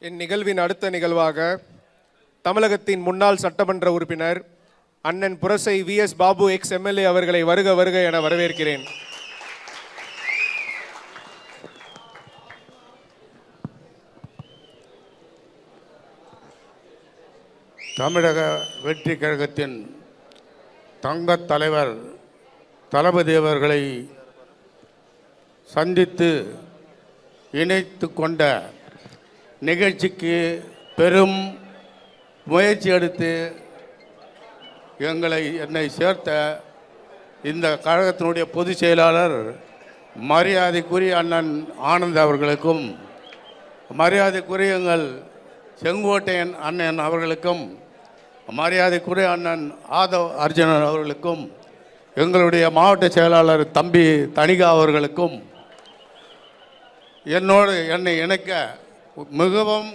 இந்நிகழ்வின் அடுத்த நிகழ்வாக தமிழகத்தின் முன்னாள் சட்டமன்ற உறுப்பினர் அண்ணன் Purasai VS Babu ex MLA அவர்களை வருக வருக என வரவேற்கிறேன். தமிழக வெற்றி கழகத்தின் தங்கத் தலைவர் தளபதி அவர்களை சந்தித்து இணைத்து கொண்ட நிகழ்ச்சிக்கு பெரும் முயற்சி எடுத்து என்னை சேர்த்த இந்த கழகத்தினுடைய பொதுச் செயலாளர் மரியாதைக்குரிய அண்ணன் ஆனந்த் அவர்களுக்கும், மரியாதைக்குரிய எங்கள் செங்கோட்டையன் அண்ணன் அவர்களுக்கும், மரியாதைக்குரிய அண்ணன் ஆதவ் அர்ஜுனன் அவர்களுக்கும், எங்களுடைய மாவட்ட செயலாளர் தம்பி தணிகா அவர்களுக்கும் என்னை இணைக்க மிகவும்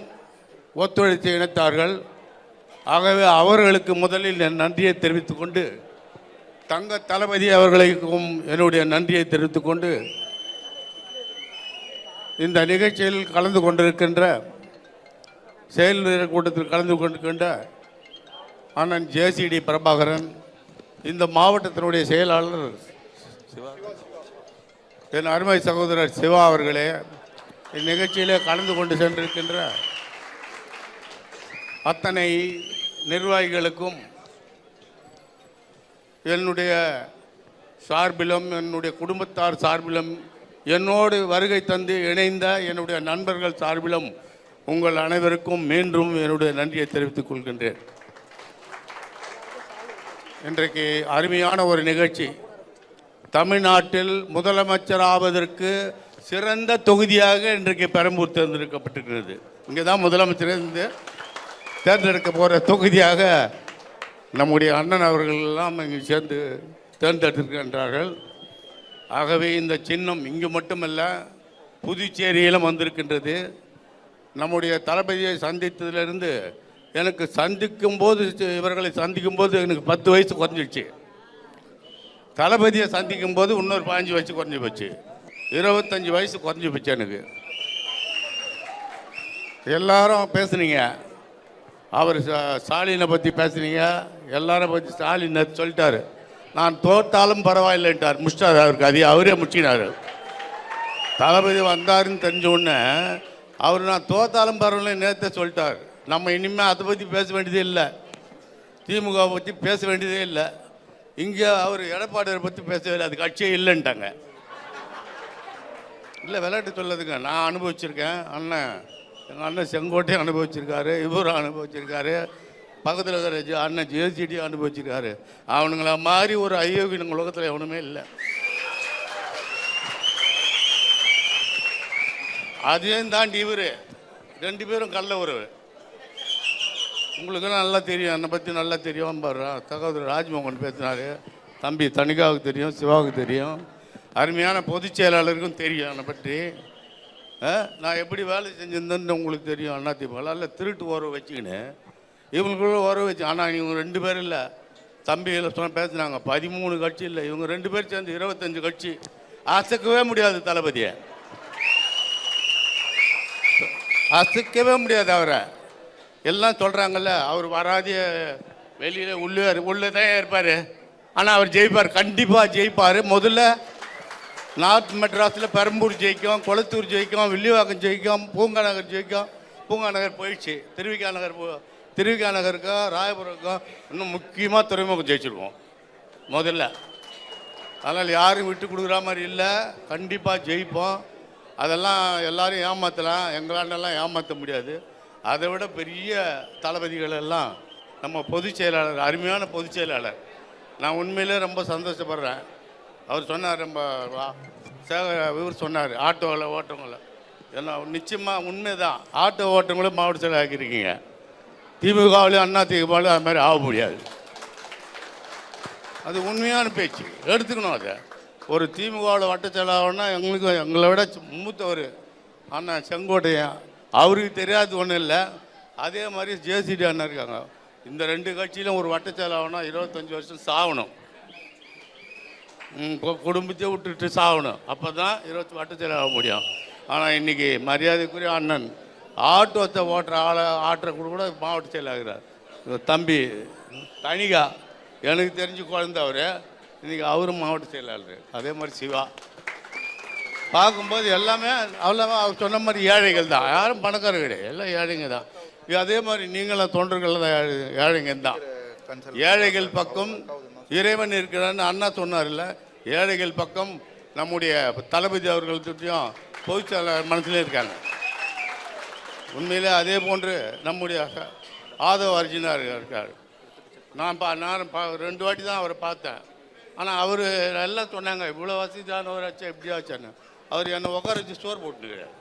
ஒத்துழைத்து இணைத்தார்கள். ஆகவே அவர்களுக்கு முதலில் என் நன்றியை தெரிவித்துக்கொண்டு, தங்க தளபதி அவர்களுக்கும் என்னுடைய நன்றியை தெரிவித்துக்கொண்டு, இந்த நிகழ்ச்சியில் கலந்து கொண்டிருக்கின்ற செயல் வீரர் கூட்டத்தில் கலந்து கொண்டிருக்கின்ற அண்ணன் ஜேசிடி பிரபாகரன், இந்த மாவட்டத்தினுடைய செயலாளர் என் அருமை சகோதரர் சிவா அவர்களே, இந்நிகழ்ச்சியிலே கலந்து கொண்டு சென்றிருக்கின்ற அத்தனை நிர்வாகிகளுக்கும் என்னுடைய சார்பிலும் என்னுடைய குடும்பத்தார் சார்பிலும் என்னோடு வருகை தந்து இணைந்த என்னுடைய நண்பர்கள் சார்பிலும் உங்கள் அனைவருக்கும் மீண்டும் என்னுடைய நன்றியை தெரிவித்துக் கொள்கின்றேன். இன்றைக்கு அருமையான ஒரு நிகழ்ச்சி. தமிழ்நாட்டில் முதலமைச்சராவதற்கு சிறந்த தொகுதியாக இன்றைக்கு பெரம்பூர் தேர்ந்தெடுக்கப்பட்டிருக்கிறது. இங்கே தான் முதலமைச்சர் இருந்து தேர்ந்தெடுக்க போகிற தொகுதியாக நம்முடைய அண்ணன் அவர்கள் எல்லாம் இங்கே சேர்ந்து தேர்ந்தெடுத்திருக்கின்றார்கள். ஆகவே இந்த சின்னம் இங்கு மட்டுமல்ல, புதுச்சேரியிலும் வந்திருக்கின்றது. நம்முடைய தளபதியை சந்தித்ததிலிருந்து எனக்கு இவர்களை சந்திக்கும் போது எனக்கு 10 வயசு குறைஞ்சிடுச்சு. தளபதியை சந்திக்கும் போது இன்னொரு 15 வயசு குறைஞ்சி போச்சு. 25 வயசு குறைஞ்சி போச்சு எனக்கு. எல்லாரும் பேசுனீங்க, அவர் ஸ்டாலினை பற்றி பேசுனீங்க, எல்லாரும் பற்றி ஸ்டாலின் சொல்லிட்டாரு. நான் தோற்றாலும் பரவாயில்லைன்ட்டார், முடிச்சிட்டார். அவருக்கு அவரே முடிச்சினார். தளபதி வந்தாருன்னு தெரிஞ்ச உடனே அவர் நான் தோற்றாலும் பரவாயில்ல நேரத்தை சொல்லிட்டார். நம்ம இனிமேல் அதை பற்றி பேச வேண்டியதே இல்லை, திமுகவை பற்றி பேச வேண்டியதே இல்லை. இங்கே அவர் எடப்பாடியை பற்றி பேசவே இல்லை, அது கட்சியே இல்லைன்ட்டாங்க. இல்லை விளையாட்டு சொல்லதுங்க, நான் அனுபவிச்சிருக்கேன். எங்கள் அண்ணன் செங்கோட்டையை அனுபவிச்சிருக்காரு, இவரும் அனுபவிச்சிருக்காரு, பக்கத்தில் இருக்கிற அண்ணன் ஜேசிடி அனுபவிச்சிருக்காரு. அவனுங்கள மாதிரி ஒரு அயோகி நம்ம உலகத்தில் எவனுமே இல்லை. அதையும் தாண்டி இவர் 2 பேரும் கள்ள உறவு. உங்களுக்கு நல்லா தெரியும், என்னை பற்றி நல்லா தெரியும். பாரு, சகோதரர் ராஜ்மோகன் பேசினார், தம்பி தணிகாவுக்கு தெரியும், சிவாவுக்கு தெரியும், அருமையான பொதுச் செயலாளருக்கும் தெரியும் என்னை பற்றி. நான் எப்படி வேலை செஞ்சிருந்தேன்னு உங்களுக்கு தெரியும். அதிமுக இல்லை திருட்டு உறவு வச்சுக்கின்னு இவங்களுக்குள்ள உறவு வச்சு. ஆனால் இவங்க 2 பேர் இல்லை, தம்பியில் சொன்ன பேசினாங்க 13 கட்சி இல்லை, இவங்க 2 பேர் சேர்ந்து 25 கட்சி. அசைக்கவே முடியாது தளபதியை, அசைக்கவே முடியாது அவரை. எல்லாம் சொல்கிறாங்கல்ல, அவர் வராதிய வெளியில் உள்ளே தான் இருப்பார், ஆனால் அவர் ஜெயிப்பார், கண்டிப்பாக ஜெயிப்பார். முதல்ல நார்த் மெட்ராஸில் பெரம்பூர் ஜெயிக்கும், கொளத்தூர் ஜெயிக்கும், வில்லிவாக்கம் ஜெயிக்கும், பூங்கா நகர் ஜெயிக்கும். பூங்கா நகர் போயிடுச்சு, திருவிகா நகருக்கும் ராயபுரத்துக்கும் இன்னும் முக்கியமாக துறைமுகம் ஜெயிச்சிருக்கோம் முதல்ல. அதனால் யாரும் விட்டு கொடுக்குற மாதிரி இல்லை, கண்டிப்பாக ஜெயிப்போம். அதெல்லாம் எல்லோரும் ஏமாற்றலாம், எங்களாண்டெல்லாம் ஏமாற்ற முடியாது. அதை விட பெரிய தளபதிகள் எல்லாம் நம்ம பொதுச் செயலாளர், அருமையான பொதுச் செயலாளர். நான் உண்மையிலே ரொம்ப சந்தோஷப்படுறேன். அவர் சொன்னார், இவர் சொன்னார் ஆட்டோவில் ஓட்டவங்கள என்ன, நிச்சயமாக உண்மை தான். ஆட்டோ ஓட்டவங்களும் மாவட்ட செயலாளர் ஆக்கியிருக்கீங்க. திமுகவிலையும் அதிமுகவிலையும் அது மாதிரி ஆக முடியாது. அது உண்மையான பேச்சு, எடுத்துக்கணும். அதை ஒரு திமுகவில் வட்ட செயலாளர்னா எங்களை விட மூத்தவர் அண்ணன் செங்கோட்டையன், அவருக்கு தெரியாது ஒன்றும் இல்லை. அதே மாதிரி ஜேசிடி அண்ணன் இருக்காங்க. இந்த 2 கட்சியிலும் ஒரு வட்ட செயலாளர்னா 25 வருஷம் சாகணும், குடும்பத்தை விட்டுட்டு சாகணும், அப்போ தான் 20 வட்ட செயலாளர் ஆக முடியும். ஆனால் இன்றைக்கி மரியாதைக்குரிய அண்ணன் ஆட்டோத்தை ஓட்டுற ஆளை கூட மாவட்ட செயலாகிறார். தம்பி தனிகா எனக்கு தெரிஞ்சு குழந்த அவர், இன்றைக்கி அவரும் மாவட்ட செயலாளர். அதே மாதிரி சிவா பார்க்கும்போது எல்லாமே அவ்வளோவா அவர் சொன்ன மாதிரி ஏழைகள் தான், யாரும் பணக்காரர் கிடையாது, எல்லாம் ஏழைங்க தான். அதே மாதிரி நீங்களும் தொண்டர்கள் தான் ஏழைங்க தான். ஏழைகள் பக்கம் இறைவன் இருக்கிறான்னு அண்ணா சொன்னார்ல, ஏழைகள் பக்கம் நம்முடைய தளபதி அவர்கள்ட்டையும் பொதுச்செயலாளர் மனசுலேயும் இருக்காங்க. உண்மையிலே அதே போன்று நம்முடைய ஆதவ அர்ஜுனா இருக்கார். நான் 2 வாட்டி தான் அவரை பார்த்தேன். ஆனால் அவர் எல்லாம் சொன்னாங்க, இவ்வளோ வசதியானவராச்சா எப்படி ஆச்சான்னு. அவர் என்னை உட்கார வச்சு ஸ்டோர் போட்டுக்கிறார்,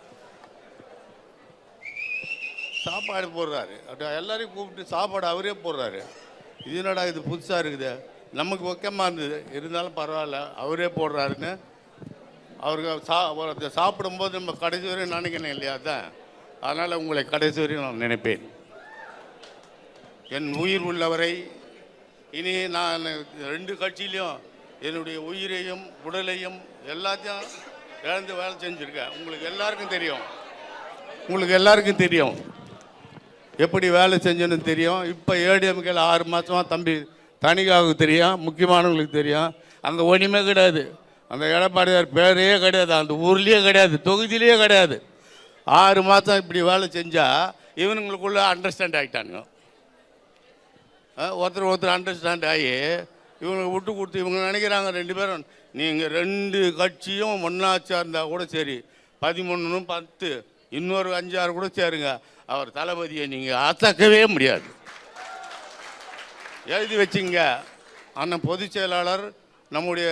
சாப்பாடு போடுறாரு, எல்லாரையும் கூப்பிட்டு சாப்பாடு அவரே போடுறாரு. இது என்னடா இது புதுசாக இருக்குது, நமக்கு ஒக்கமாக இருந்தது, இருந்தாலும் பரவாயில்ல அவரே போடுறாருன்னு. அவருக்கு சாப்பிடும்போது நம்ம கடைசி வரையும் நினைக்கணும் இல்லையா? தான் அதனால் உங்களை கடைசி வரையும் நான் நினைப்பேன். என் உயிர் உள்ளவரை இனி நான் 2 கட்சியிலையும் என்னுடைய உயிரையும் உடலையும் எல்லாத்தையும் இழந்து வேலை செஞ்சுருக்கேன். உங்களுக்கு எல்லாருக்கும் தெரியும் எப்படி வேலை செஞ்சேன்னு தெரியும். இப்போ ஏடிஎம்கேல 6 மாதமாக தம்பி தனிகாவுக்கு தெரியும், முக்கியமானவங்களுக்கு தெரியும். அங்கே ஒன்றுமே கிடையாது, அந்த எடப்பாடியார் பேரே கிடையாது, அந்த ஊர்லேயே கிடையாது, தொகுதியிலேயே கிடையாது. 6 மாதம் இப்படி வேலை செஞ்சால் இவனுங்களுக்குள்ளே அண்டர்ஸ்டாண்ட் ஆகிட்டானுங்க. ஒருத்தர் அண்டர்ஸ்டாண்ட் ஆகி இவங்க விட்டு கொடுத்து இவங்க நினைக்கிறாங்க 2 பேரும் நீங்கள் 2 கட்சியும் ஒன்றா சேர்ந்தா கூட சரி, 13 10 இன்னொரு 5 6 கூட சேருங்க, அவர் தளபதியை நீங்கள் அசக்கவே முடியாது. எழுதி வச்சிங்க. அண்ணன் பொதுச் செயலாளர் நம்முடைய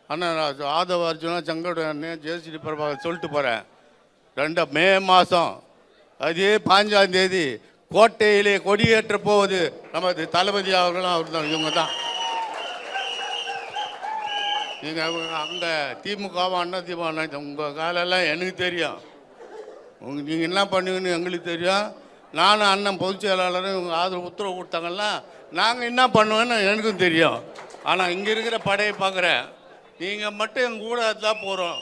அண்ணன் ஆதவ அர்ஜுனா செங்கோட அண்ணன் ஜேசிடி பிரபாகர் சொல்லிட்டு போகிறேன். 2 மே மாதம் அதே 5ஆம் தேதி கோட்டையிலே கொடியேற்ற போவது நமது தளபதி அவர்களும் அவர் தான். இவங்க தான் நீங்கள் அங்கே திமுகவா அண்ணா திமுக உங்கள் காலெல்லாம் எனக்கு தெரியும், நீங்கள் என்ன பண்ணுவீங்கன்னு எங்களுக்கு தெரியும். நானும் அண்ணன் பொதுச் செயலாளரும் இவங்க ஆதரவு உத்தரவு கொடுத்தாங்கன்னா நாங்கள் என்ன பண்ணுவேன்னு எனக்கும் தெரியும். ஆனால் இங்கே இருக்கிற படையை பார்க்குறேன், நீங்கள் மட்டும் எங்கள் கூட தான் போகிறோம்.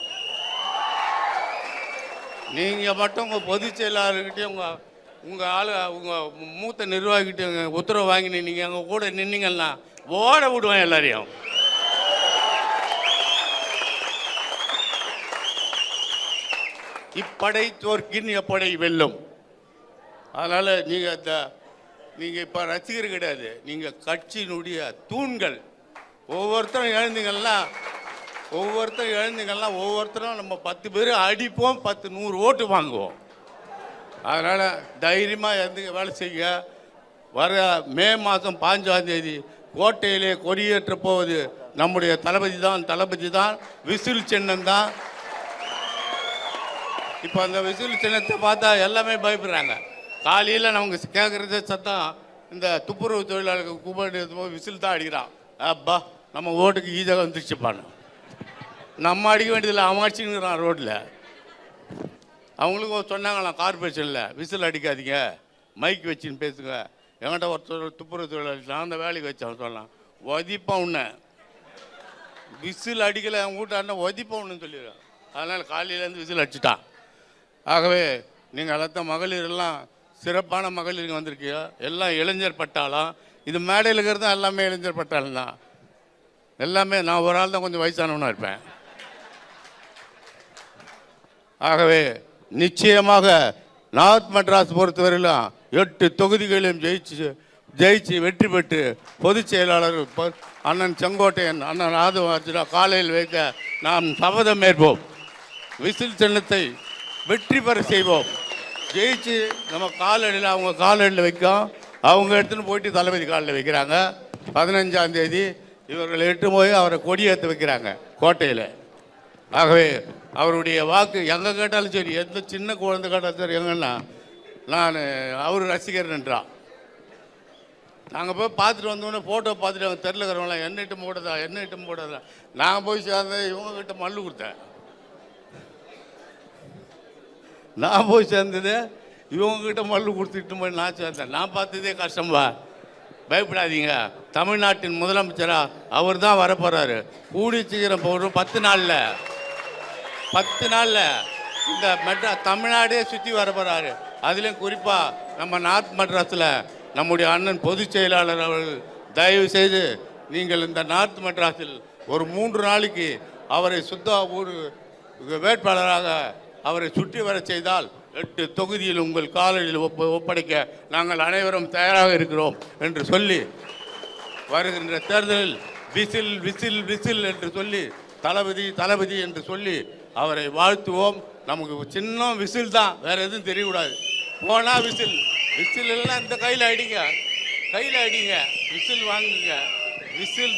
நீங்கள் மட்டும் உங்கள் பொதுச் செயலாளர்கிட்டையும் உங்கள் மூத்த நிர்வாகிகிட்ட உத்தரவு வாங்கி நீங்கள் எங்கள் கூட நின்னீங்கன்னா ஓட விடுவேன் எல்லாரையும். இப்படை தோற்கின் எப்படை வெல்லும். அதனால் நீங்கள் இப்போ ரசிகர் கிடையாது, நீங்கள் கட்சியினுடைய தூண்கள். ஒவ்வொருத்தரும் ஒவ்வொருத்தரும் நம்ம 10 பேர் அடிப்போம், 10 100 ஓட்டு வாங்குவோம். அதனால் தைரியமாக இருந்து வேலை செய்ய. வர மே மாதம் 5ஆம் தேதி கோட்டையிலே கொடியேற்ற போவது நம்முடைய தளபதி தான். விசில் சின்னம் தான். இப்போ அந்த விசில் சின்னத்தை பார்த்தா எல்லாமே பயப்படுறாங்க. காலையில் நமக்கு கேட்குறது சத்தம், இந்த துப்புரவு தொழிலாளர்கள் கூப்பிட்டு விசில் தான் அடிக்கிறான். அப்பா நம்ம ஓட்டுக்கு ஈஸியாக வந்துருச்சுப்பான்னு. நம்ம அடிக்க வேண்டியதில்லை, அவன் அடிச்சுக்கிறான் ரோட்டில். அவங்களுக்கும் சொன்னாங்களாம் கார்பரேஷனில், விசில் அடிக்காதீங்க, மைக் வச்சுன்னு பேசுங்க. என்கிட்ட ஒருத்தர் துப்புரவு தொழிலாளி நான் அந்த வேலைக்கு வச்சேன் சொல்லலாம், ஒதிப்பான் உன்னை விசில் அடிக்கலை அவன் வீட்டாண்ட ஒதிப்பான் உன்னு சொல்லிடுறான். அதனால் காலையிலேருந்து விசில் அடிச்சுட்டான். ஆகவே நீங்கள் எல்லாத்தான் மகளிரெல்லாம் சிறப்பான மகளிர் வந்திருக்கீங்க, எல்லாம் இளைஞர் பட்டாளம். இது மேடையில் இருக்கிறது எல்லாமே இளைஞர் பட்டாளம் தான். எல்லாமே நான் ஒரு ஆள் தான் கொஞ்சம் வயசானவனாக இருப்பேன். ஆகவே நிச்சயமாக நார்த் மெட்ராஸ் பொறுத்தவரையிலும் 8 தொகுதிகளையும் ஜெயிச்சு வெற்றி பெற்று பொதுச் செயலாளர் அண்ணன் செங்கோட்டையன் அண்ணன் ஆதவ அர்ஜுனா காலையில் வைக்க நாம் சபதம் ஏற்போம். விசில் சின்னத்தை வெற்றி பெற செய்வோம். ஜெயிச்சு நம்ம காலடியில் அவங்க காலடியில் வைக்கோம். அவங்க எடுத்துன்னு போயிட்டு தளபதி காலில் வைக்கிறாங்க. 15ஆம் தேதி இவர்கள் எட்டு போய் அவரை கொடியேற்ற வைக்கிறாங்க கோட்டையில். ஆகவே அவருடைய வாக்கு எங்கே கேட்டாலும் சரி, எந்த சின்ன குழந்தை கேட்டாலும் சரி, எங்கன்னா நான் அவர் ரசிகர்ன்றான். நாங்கள் போய் பார்த்துட்டு வந்தோடனே ஃபோட்டோ பார்த்துட்டு அவங்க தெருல இருக்கிறவங்களாம் என்ன இட்டும் போடாதா. நான் போய் சேர்ந்த இவங்ககிட்ட மல்லு கொடுத்தேன். நான் போய் சேர்ந்தது இவங்ககிட்ட மல்லு கொடுத்துட்டு போய் நான் சேர்ந்தேன். நான் பார்த்ததே கஷ்டம்பா. பயப்படாதீங்க, தமிழ்நாட்டின் முதலமைச்சராக அவர் தான் வரப்போகிறாரு. கூடி சீக்கிரம் போடுறோம். 10 நாளில் இந்த தமிழ்நாடே சுற்றி வரப்போகிறாரு. அதிலும் குறிப்பாக நம்ம நார்த் மெட்ராஸில் நம்முடைய அண்ணன் பொதுச் செயலாளர் அவர்கள் தயவு செய்து நீங்கள் இந்த நார்த் மெட்ராஸில் ஒரு 3 நாளைக்கு அவரை ஒரு வேட்பாளராக அவரை சுற்றி வர செய்தால் 8 தொகுதியில் உங்கள் காலையில் ஒப்படைக்க நாங்கள் அனைவரும் தயாராக இருக்கிறோம் என்று சொல்லி வருகின்ற தேர்தலில் விசில் விசில் விசில் என்று சொல்லி தளபதி தளபதி என்று சொல்லி அவரை வாழ்த்துவோம். நமக்கு சின்ன விசில் தான், வேற எதுவும் தெரியக்கூடாது. போனால் விசில், விசில் எல்லாம் இந்த கையில் அடிங்க, விசில் வாங்குங்க, விசில்